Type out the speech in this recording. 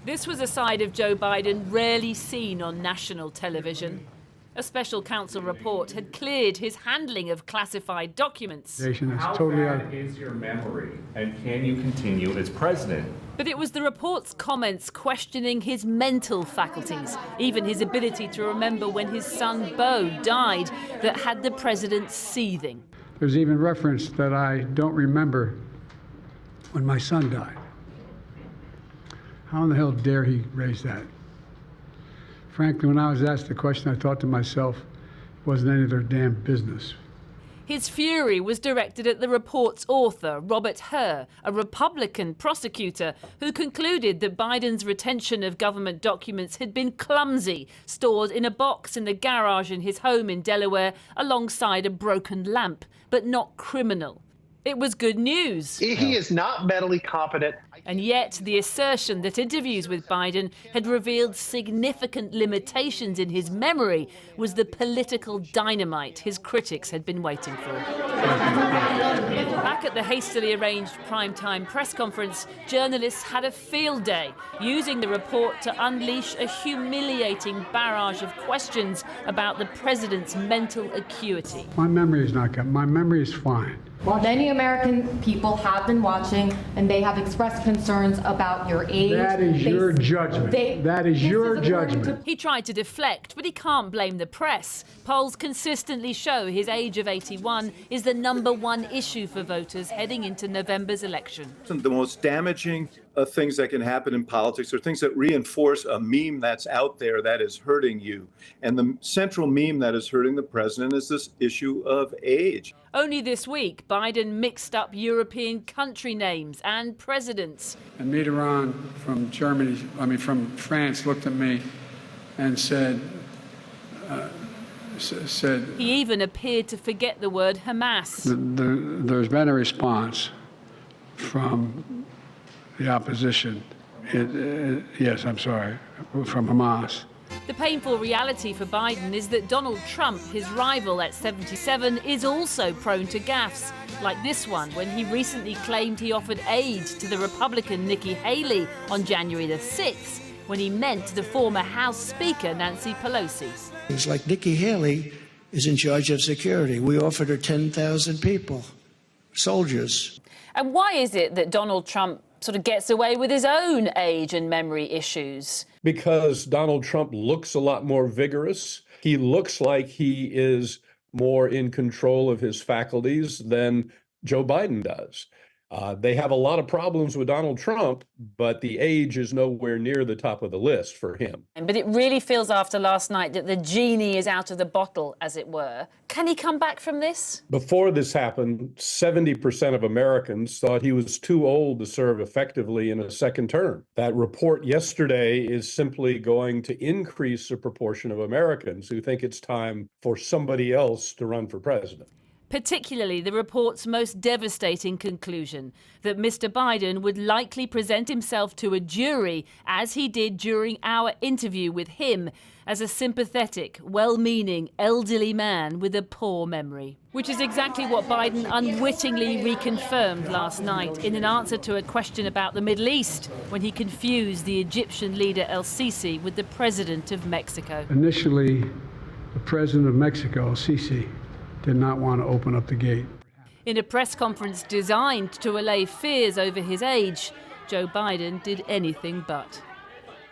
This was a side of Joe Biden rarely seen on national television. A special counsel report had cleared his handling of classified documents. How bad is your memory, and can you continue as president? But it was the report's comments questioning his mental faculties, even his ability to remember when his son Beau died, that had the president seething. There's even reference that I don't remember when my son died. How in the hell dare he raise that? Frankly, when I was asked the question, I thought to myself, it wasn't any of their damn business. His fury was directed at the report's author, Robert Hur, a Republican prosecutor who concluded that Biden's retention of government documents had been clumsy, stored in a box in the garage in his home in Delaware alongside a broken lamp, but not criminal. It was good news. He is not mentally competent. And yet the assertion that interviews with Biden had revealed significant limitations in his memory was the political dynamite his critics had been waiting for. Back at the hastily arranged primetime press conference, journalists had a field day, using the report to unleash a humiliating barrage of questions about the president's mental acuity. My memory is not good. My memory is fine. Well, many American people have been watching, and they have expressed concerns about your age. That is your judgment. That is your judgment. He tried to deflect, but he can't blame the press. Polls consistently show his age of 81 is the #1 issue for voters heading into November's election. The most damaging things that can happen in politics are things that reinforce a meme that's out there that is hurting you. And the central meme that is hurting the president is this issue of age. Only this week, Biden mixed up European country names and presidents. And Mitterrand from France looked at me and said, He even appeared to forget the word Hamas. There's been a response from the opposition. Yes, I'm sorry, from Hamas. The painful reality for Biden is that Donald Trump, his rival at 77, is also prone to gaffes, like this one when he recently claimed he offered aid to the Republican Nikki Haley on January the 6th, when he meant the former House Speaker Nancy Pelosi. It's like Nikki Haley is in charge of security. We offered her 10,000 people, soldiers. And why is it that Donald Trump sort of gets away with his own age and memory issues? Because Donald Trump looks a lot more vigorous. He looks like he is more in control of his faculties than Joe Biden does. They have a lot of problems with Donald Trump, but the age is nowhere near the top of the list for him. But it really feels after last night that the genie is out of the bottle, as it were. Can he come back from this? Before this happened, 70% of Americans thought he was too old to serve effectively in a second term. That report yesterday is simply going to increase the proportion of Americans who think it's time for somebody else to run for president. Particularly the report's most devastating conclusion, that Mr. Biden would likely present himself to a jury, as he did during our interview with him, as a sympathetic, well-meaning, elderly man with a poor memory. Which is exactly what Biden unwittingly reconfirmed last night in an answer to a question about the Middle East, when he confused the Egyptian leader el-Sisi with the president of Mexico. Initially, the president of Mexico, el-Sisi, did not want to open up the gate. In a press conference designed to allay fears over his age, Joe Biden did anything but.